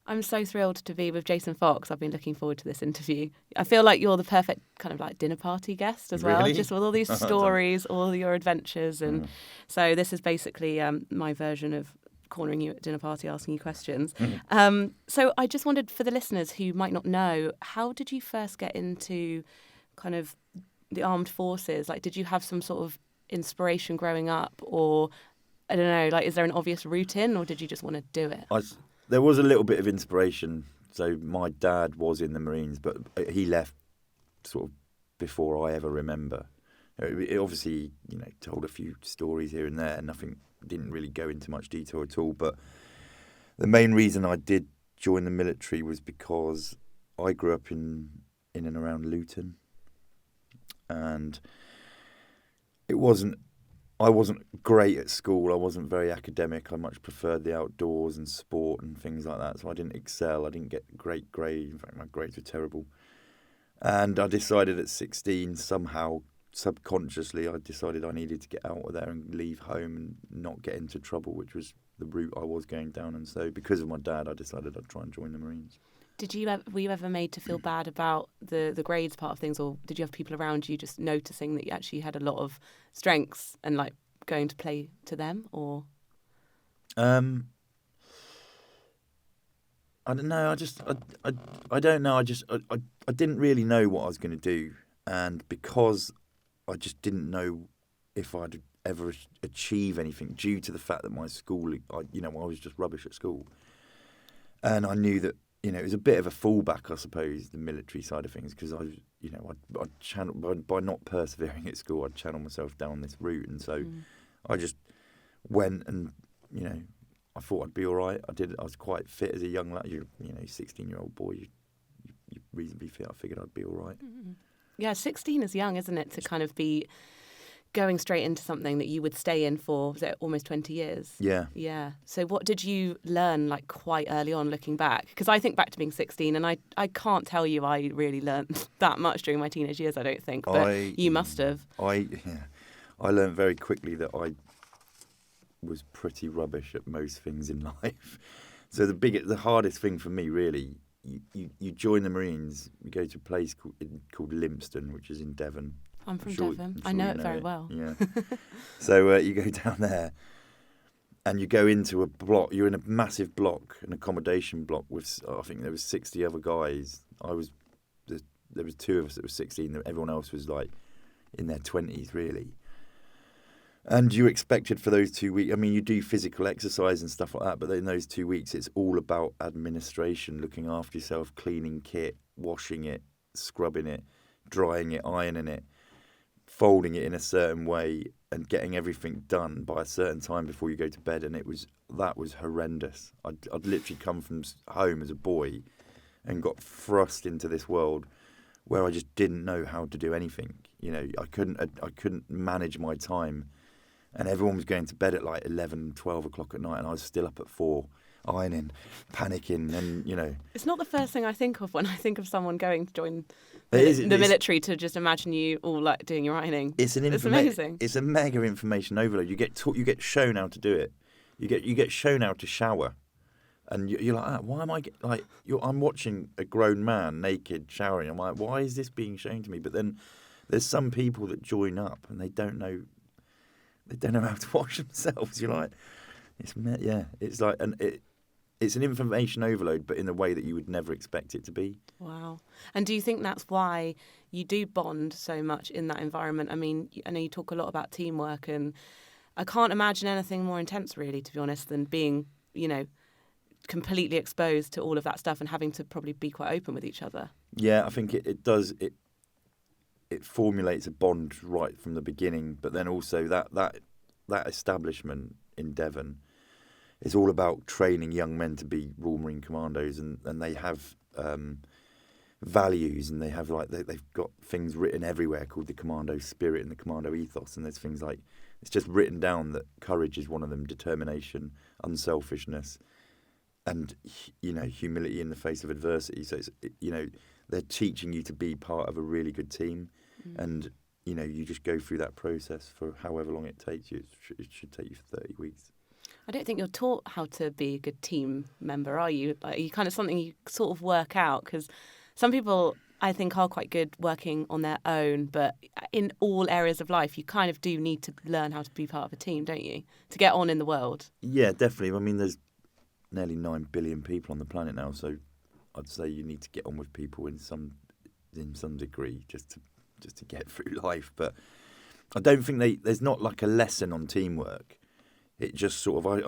I'm so thrilled to be with Jason Fox. I've been looking forward to this interview. I feel like you're the perfect kind of like dinner party guest as well, Really? just with all these stories, all your adventures. And so this is basically my version of cornering you at a dinner party, asking you questions. So I just wondered, for the listeners who might not know, how did you first get into kind of the armed forces? Like, did you have some sort of inspiration growing up, or I don't know, like, is there an obvious route in, or did you just want to do it? There was a little bit of inspiration. So my dad was in the Marines, but he left sort of before I ever remember. It obviously, told a few stories here and there. Nothing, didn't really go into much detail at all. But the main reason I did join the military was because I grew up in and around Luton, and I wasn't great at school. I wasn't very academic. I much preferred the outdoors and sport and things like that. So I didn't excel. I didn't get great grades. In fact, my grades were terrible. And I decided at 16, somehow, subconsciously, I decided I needed to get out of there and leave home and not get into trouble, which was the route I was going down. And so because of my dad, I decided I'd try and join the Marines. Were you ever made to feel bad about the grades part of things, or did you have people around you just noticing that you actually had a lot of strengths and like going to play to them, or? I don't know. I don't know. I didn't really know what I was going to do, and because I just didn't know if I'd ever achieve anything due to the fact that my school, I was just rubbish at school, and I knew that. It was a bit of a fallback, I suppose, the military side of things, because I'd channel by not persevering at school, I'd channel myself down this route, and so I just went and I thought I'd be all right. I was quite fit as a young lad. 16-year-old boy, you're reasonably fit. I figured I'd be all right. Yeah, 16 is young, isn't it, to kind of be going straight into something that you would stay in for, was it almost 20 years? Yeah. Yeah. So what did you learn like quite early on looking back? Because I think back to being 16 and I can't tell you I really learned that much during my teenage years, I don't think. But you must have. I learned very quickly that I was pretty rubbish at most things in life. So the hardest thing for me, really, you join the Marines, you go to a place called Lympstone, which is in Devon. I'm from Devon. I know it very well. Yeah. So you go down there and you go into a block. You're in a massive block, an accommodation block with, I think there was 60 other guys. There was 2 of us that were 16. Everyone else was like in their 20s, really. And you're expected for those 2 weeks. I mean, you do physical exercise and stuff like that, but in those 2 weeks, it's all about administration, looking after yourself, cleaning kit, washing it, scrubbing it, drying it, ironing it, folding it in a certain way, and getting everything done by a certain time before you go to bed. And that was horrendous. I'd literally come from home as a boy and got thrust into this world where I just didn't know how to do anything. I couldn't manage my time. And everyone was going to bed at like 11, 12 o'clock at night, and I was still up at 4, ironing, panicking, and, It's not the first thing I think of when I think of someone going to join the military, to just imagine you all like doing your ironing. It's amazing. It's a mega information overload. You get shown how to do it. You get shown how to shower, and you're like, why am I I'm watching a grown man naked showering. I'm like, why is this being shown to me? But then there's some people that join up and they don't know how to wash themselves. You're like, it's like it's an information overload, but in a way that you would never expect it to be. Wow. And do you think that's why you do bond so much in that environment? I mean, I know you talk a lot about teamwork, and I can't imagine anything more intense, really, to be honest, than being, completely exposed to all of that stuff and having to probably be quite open with each other. Yeah, I think it does. It formulates a bond right from the beginning, but then also that establishment in Devon is all about training young men to be Royal Marine Commandos, and they have values, and they have they've got things written everywhere called the Commando spirit and the Commando ethos, and there's things like, it's just written down that courage is one of them, determination, unselfishness, and humility in the face of adversity. So it's, they're teaching you to be part of a really good team. And, you just go through that process for however long it takes you. It should take you 30 weeks. I don't think you're taught how to be a good team member, are you? Like, you kind of something you sort of work out, because some people I think are quite good working on their own, but in all areas of life you kind of do need to learn how to be part of a team, don't you, to get on in the world? Yeah, definitely. I mean, there's nearly 9 billion people on the planet now, so I'd say you need to get on with people in some degree just to get through life. But I don't think there's not like a lesson on teamwork. It just sort of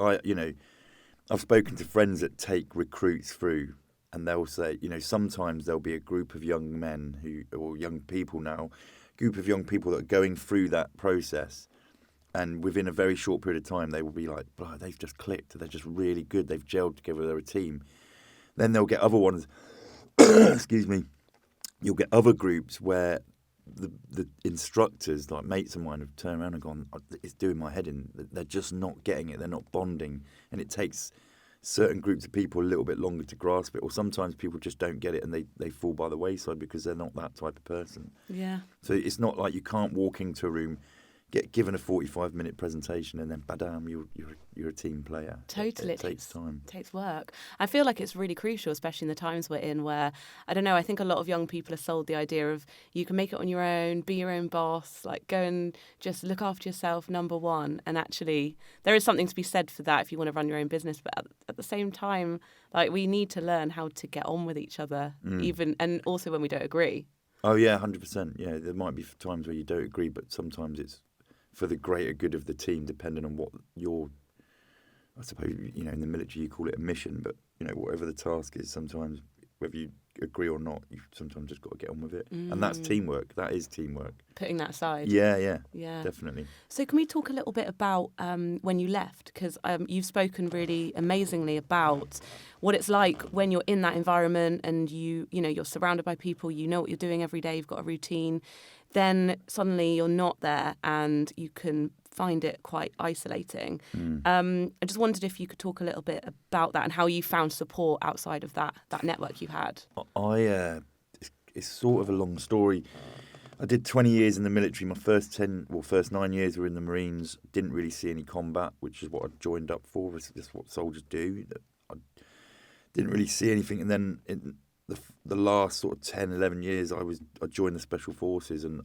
I've spoken to friends that take recruits through, and they'll say, sometimes there'll be a group of young men or young people now, group of young people that are going through that process, and within a very short period of time they will be like, "Blah, they've just clicked, they're just really good, they've gelled together, they're a team." Then they'll get other ones, excuse me, you'll get other groups where the instructors, like mates of mine, have turned around and gone, "It's doing my head in." They're just not getting it. They're not bonding, and it takes certain groups of people a little bit longer to grasp it. Or sometimes people just don't get it, and they fall by the wayside because they're not that type of person. Yeah. So it's not like you can't walk into a room, get given a 45-minute presentation, and then badam, you're a team player. Totally. It takes time. It takes work. I feel like it's really crucial, especially in the times we're in, where, I don't know, I think a lot of young people are sold the idea of you can make it on your own, be your own boss, like go and just look after yourself, number one. And actually, there is something to be said for that if you want to run your own business. But at the same time, like, we need to learn how to get on with each other, even, and also when we don't agree. Oh yeah, 100%. Yeah, there might be times where you don't agree, but sometimes it's for the greater good of the team, depending on what I suppose, in the military you call it a mission, but, whatever the task is, sometimes, whether you agree or not, you've sometimes just got to get on with it. And that's teamwork. That is teamwork. Putting that aside. Yeah, definitely. So can we talk a little bit about when you left? Because you've spoken really amazingly about what it's like when you're in that environment and you're surrounded by people, you know what you're doing every day, you've got a routine. Then suddenly you're not there and you can find it quite isolating. I just wondered if you could talk a little bit about that and how you found support outside of that network you had. It's sort of a long story. I did 20 years in the military. My first 9 years were in the Marines. Didn't really see any combat, which is what I joined up for. It's just what soldiers do. I didn't really see anything. And then in the last sort of 10, 11 years, I joined the Special Forces, and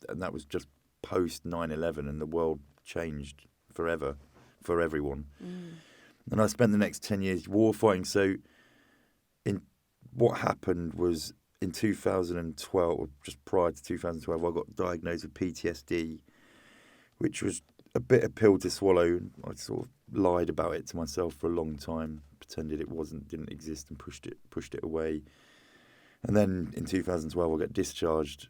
that was just post 9/11, and the world changed forever for everyone. And I spent the next 10 years warfighting. So what happened was in 2012, or just prior to 2012, I got diagnosed with PTSD, which was a bitter pill to swallow. I sort of lied about it to myself for a long time, pretended it didn't exist, and pushed it away. And then in 2012, I got discharged,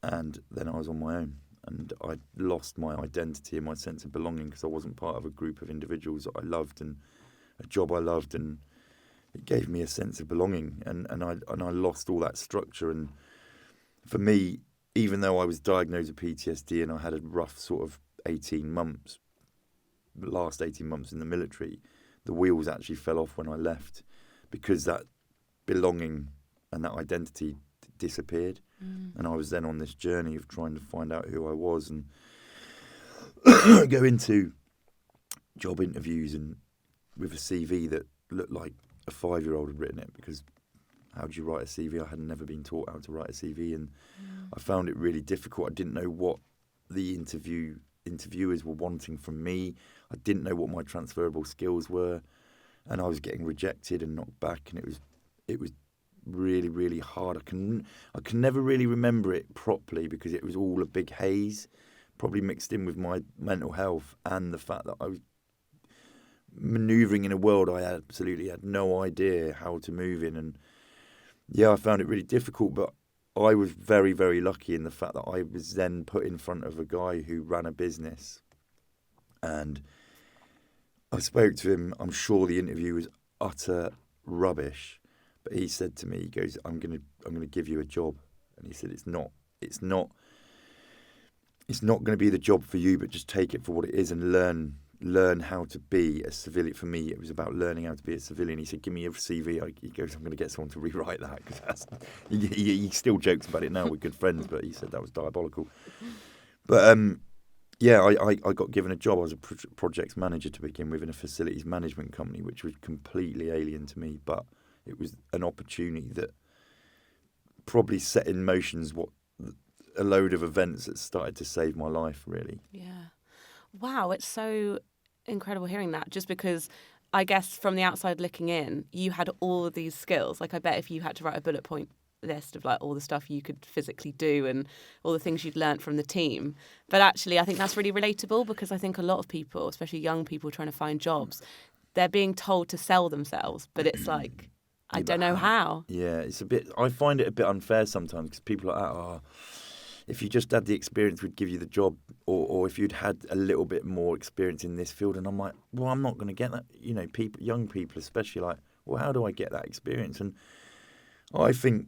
and then I was on my own. And I lost my identity and my sense of belonging because I wasn't part of a group of individuals that I loved and a job I loved, and it gave me a sense of belonging. And I lost all that structure. And for me, even though I was diagnosed with PTSD and I had a rough sort of 18 months, the last 18 months in the military, the wheels actually fell off when I left because that belonging and that identity disappeared. And I was then on this journey of trying to find out who I was and go into job interviews and with a CV that looked like a 5-year-old had written it, because how do you write a CV? I had never been taught how to write a CV, and I found it really difficult. I didn't know what the interviewers were wanting from me. I didn't know what my transferable skills were, and I was getting rejected and knocked back, and it was really, really hard. I can never really remember it properly because it was all a big haze, probably mixed in with my mental health and the fact that I was manoeuvring in a world I absolutely had no idea how to move in. And I found it really difficult, but I was very, very lucky in the fact that I was then put in front of a guy who ran a business, and I spoke to him. I'm sure the interview was utter rubbish, but he said to me, he goes, I'm gonna give you a job. And he said, it's not going to be the job for you, but just take it for what it is and learn how to be a civilian. For me, it was about learning how to be a civilian. He said, give me your CV. He goes, I'm going to get someone to rewrite that. Because he still jokes about it now with good friends, but he said that was diabolical. But I got given a job. I was a projects manager to begin with in a facilities management company, which was completely alien to me. But it was an opportunity that probably set in motions a load of events that started to save my life, really. Yeah. Wow, it's so incredible hearing that, just because I guess from the outside looking in, you had all of these skills. Like, I bet if you had to write a bullet point list of like all the stuff you could physically do and all the things you'd learnt from the team. But actually, I think that's really relatable, because I think a lot of people, especially young people trying to find jobs, they're being told to sell themselves, but it's like, I don't know how. Yeah, I find it a bit unfair sometimes, because people are like, if you just had the experience, we'd give you the job, or if you'd had a little bit more experience in this field. And I'm like, well, I'm not going to get that. You know, young people especially, like, well, how do I get that experience? And I think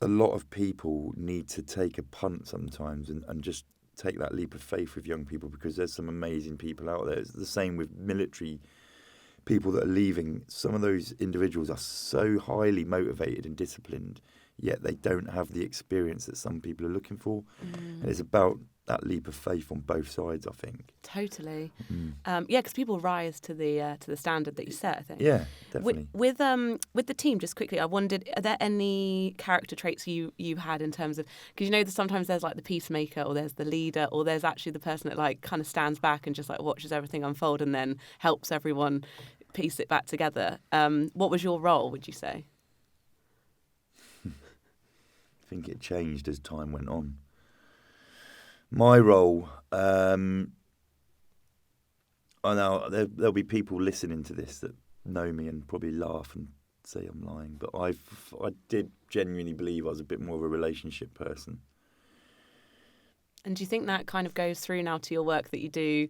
a lot of people need to take a punt sometimes and just take that leap of faith with young people, because there's some amazing people out there. It's the same with military people that are leaving. Some of those individuals are so highly motivated and disciplined, yet they don't have the experience that some people are looking for. And it's about that leap of faith on both sides, I think. Totally. Because people rise to the standard that you set, I think. Yeah, definitely. With the team, just quickly, I wondered, are there any character traits you had in terms of, because you know that sometimes there's like the peacemaker, or there's the leader, or there's actually the person that like kind of stands back and just like watches everything unfold and then helps everyone piece it back together. What was your role, would you say? I think it changed as time went on. My role, I know there'll be people listening to this that know me and probably laugh and say I'm lying, but I did genuinely believe I was a bit more of a relationship person. And do you think that kind of goes through now to your work that you do,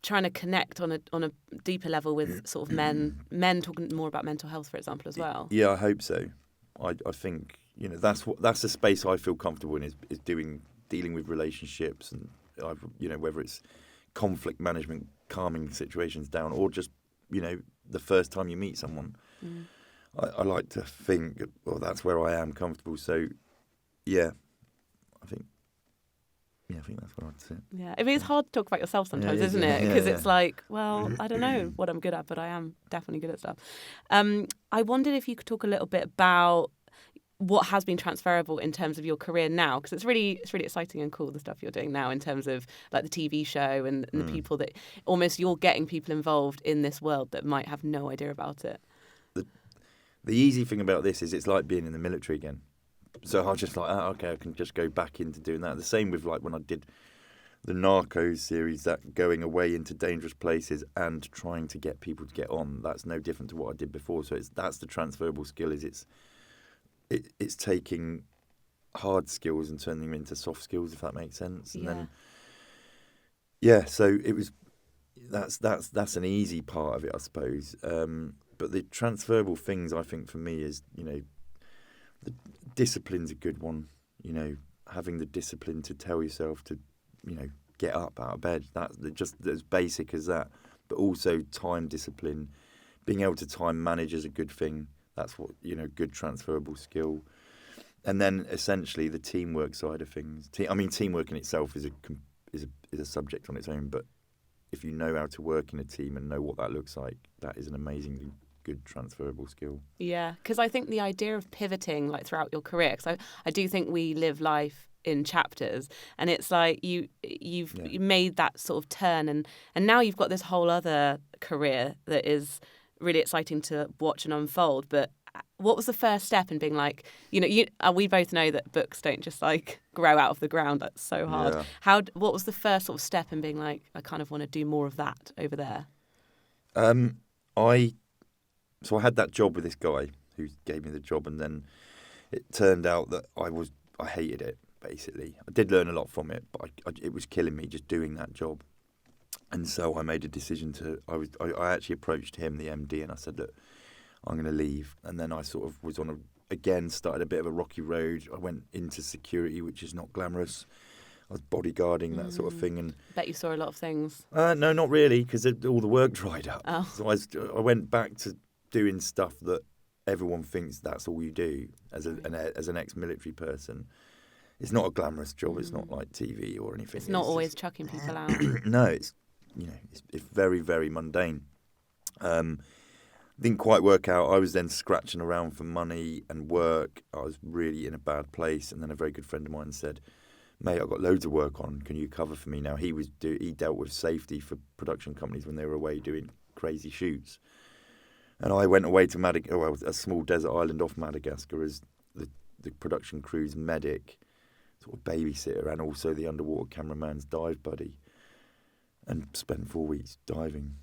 trying to connect on a deeper level with sort of men talking more about mental health, for example, as well? Yeah, I hope so. I think, you know, that's the space I feel comfortable in, is dealing with relationships, and you know, whether it's conflict management, calming situations down, or just, you know, the first time you meet someone. I like to think, well, that's where I am comfortable. So yeah, I think that's what I'd say. Yeah, I mean, it's hard to talk about yourself sometimes, isn't it? Because it's like, well, I don't know what I'm good at, but I am definitely good at stuff. I wondered if you could talk a little bit about what has been transferable in terms of your career now, because it's really exciting and cool, the stuff you're doing now in terms of like the TV show and the people that almost you're getting people involved in this world that might have no idea about it. The easy thing about this is it's like being in the military again. So I was just like, okay, I can just go back into doing that. The same with like when I did the Narcos series, that going away into dangerous places and trying to get people to get on. That's no different to what I did before. So that's the transferable skill. It's taking hard skills and turning them into soft skills, if that makes sense. And then, so it was. That's an easy part of it, I suppose. But the transferable things, I think, for me is, you know, the discipline's a good one. You know, having the discipline to tell yourself to, you know, get up out of bed. That's just as basic as that. But also time discipline, being able to time manage is a good thing. That's what, you know, good transferable skill. And then essentially the teamwork side of things. Teamwork in itself is a subject on its own. But if you know how to work in a team and know what that looks like, that is an amazingly good transferable skill. Yeah, because I think the idea of pivoting like throughout your career, because I do think we live life in chapters, and it's like you made that sort of turn, and now you've got this whole other career that is really exciting to watch and unfold. But what was the first step in being like, you know, we both know that books don't just like grow out of the ground. That's so hard. Yeah. What was the first sort of step in being like, I kind of want to do more of that over there? So I had that job with this guy who gave me the job, and then it turned out that I hated it, basically. I did learn a lot from it, but it was killing me just doing that job. And so I made a decision I actually approached him, the MD, and I said, look, I'm going to leave. And then I sort of was started a bit of a rocky road. I went into security, which is not glamorous. I was bodyguarding, that sort of thing. And bet you saw a lot of things. No, not really, because all the work dried up. Oh. So I went back to doing stuff that everyone thinks that's all you do as an ex-military person. it's not a glamorous job. It's not like TV or anything. It's not always chucking people out. No, it's it's very, very mundane. Didn't quite work out. I was then scratching around for money and work. I was really in a bad place. And then a very good friend of mine said, "Mate, I've got loads of work on. Can you cover for me?" Now he dealt with safety for production companies when they were away doing crazy shoots. And I went away to a small desert island off Madagascar as the production crew's medic, sort of babysitter, and also the underwater cameraman's dive buddy, and spent 4 weeks diving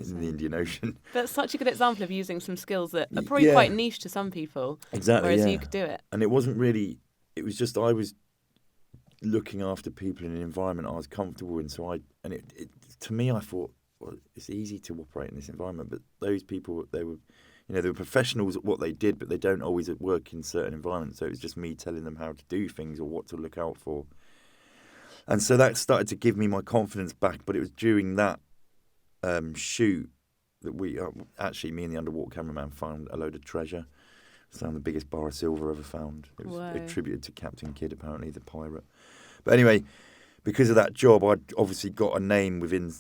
in the Indian Ocean. That's such a good example of using some skills that are probably quite niche to some people. Exactly. Whereas you could do it. And it wasn't really. It was just I was looking after people in an environment I was comfortable in. So to me, I thought, well, it's easy to operate in this environment. But those people, they were professionals at what they did, but they don't always work in certain environments. So it was just me telling them how to do things or what to look out for. And so that started to give me my confidence back. But it was during that shoot that me and the underwater cameraman found a load of treasure. Found the biggest bar of silver ever found. It was attributed to Captain Kidd, apparently, the pirate. But anyway, because of that job, I'd obviously got a name within,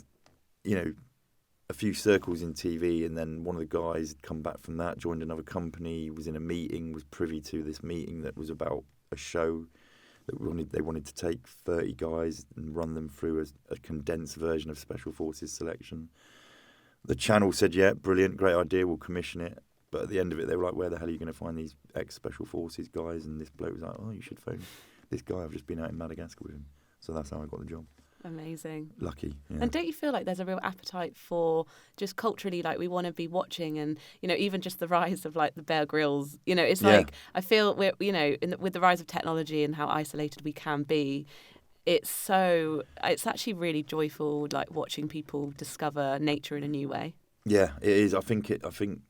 a few circles in TV. And then one of the guys had come back from that, joined another company, was in a meeting, was privy to this meeting that was about a show that they wanted to take 30 guys and run them through a condensed version of Special Forces selection. The channel said, yeah, brilliant, great idea, we'll commission it. But at the end of it, they were like, where the hell are you going to find these ex-Special Forces guys? And this bloke was like, oh, you should phone this guy. I've just been out in Madagascar with him. So that's how I got the job. Amazing. Lucky. Yeah. And don't you feel like there's a real appetite for just culturally, like we want to be watching and, even just the rise of like the Bear Grylls, it's like, I feel we're, with the rise of technology and how isolated we can be, it's actually really joyful, like watching people discover nature in a new way. Yeah, it is. I think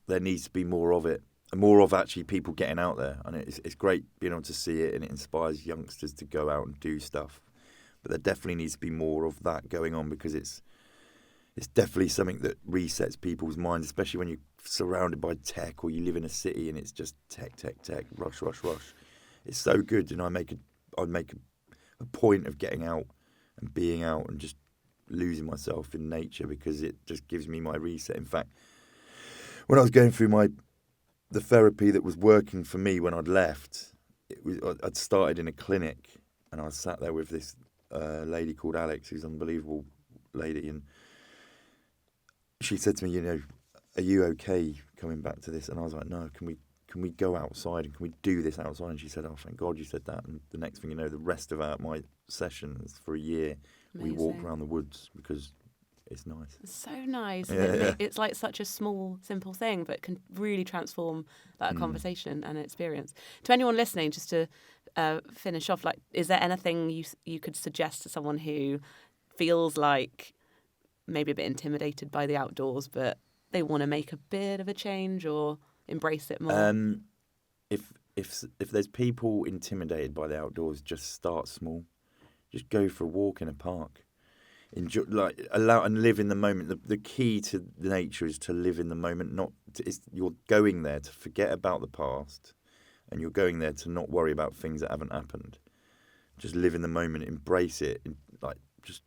there needs to be more of it, and more of actually people getting out there. And it's great being able to see it, and it inspires youngsters to go out and do stuff. But there definitely needs to be more of that going on, because it's definitely something that resets people's minds, especially when you're surrounded by tech or you live in a city and it's just tech, rush. It's so good, and I'd make a point of getting out and being out and just losing myself in nature, because it just gives me my reset. In fact, when I was going through the therapy that was working for me when I'd left, I'd started in a clinic, and I was sat there with this lady called Alex, who's an unbelievable lady, and she said to me, are you okay coming back to this? And I was like, no, can we go outside and can we do this outside? And she said, oh, thank God you said that. And the next thing you know, the rest of my sessions for a year, Amazing. We walked around the woods because it's nice. It's so nice. Yeah. It's like such a small, simple thing, but can really transform that conversation and experience. To anyone listening, just to finish off, like, is there anything you could suggest to someone who feels like maybe a bit intimidated by the outdoors, but they want to make a bit of a change or embrace it more? If there's people intimidated by the outdoors, just start small. Just go for a walk in a park. Enjoy, allow and live in the moment. The key to nature is to live in the moment. You're going there to forget about the past, and you're going there to not worry about things that haven't happened. Just live in the moment, embrace it, just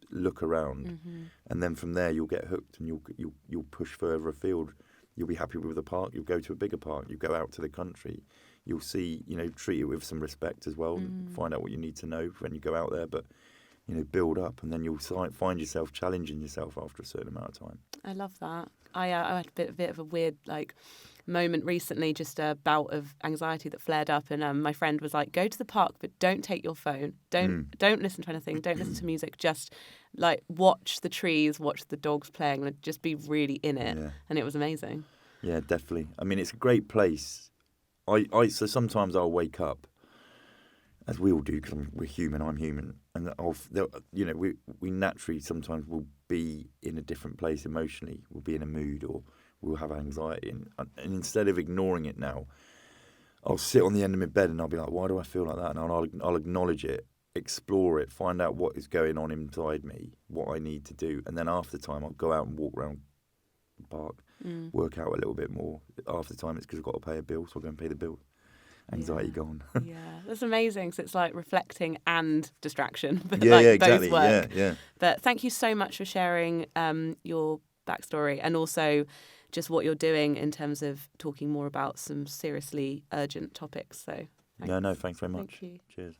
look around, and then from there you'll get hooked, and you'll push further afield. You'll be happy with the park. You'll go to a bigger park. You go out to the country. You'll see, treat it with some respect as well. Find out what you need to know when you go out there, but build up, and then you'll find yourself challenging yourself after a certain amount of time. I love that. I had a bit of a weird moment recently, just a bout of anxiety that flared up, and my friend was like, go to the park, but don't take your phone, don't listen to anything, don't listen to music, just watch the trees, watch the dogs playing, and just be really in it. And it was amazing. Yeah, definitely. I mean, it's a great place. So sometimes I'll wake up, as we all do, because we're human, I'm human, and we naturally sometimes will be in a different place emotionally. We'll be in a mood, or we'll have anxiety, and instead of ignoring it now, I'll sit on the end of my bed and I'll be like, why do I feel like that? And I'll acknowledge it, explore it, find out what is going on inside me, what I need to do, and then after time I'll go out and walk around the park, work out a little bit more. After time it's because I've got to pay a bill, so I'll go and pay the bill. anxiety gone. Yeah, that's amazing. So it's like reflecting and distraction, but Yeah, like yeah, exactly. both work. Yeah. But thank you so much for sharing your backstory and also just what you're doing in terms of talking more about some seriously urgent topics. So No, thanks very much. Thank you. Cheers.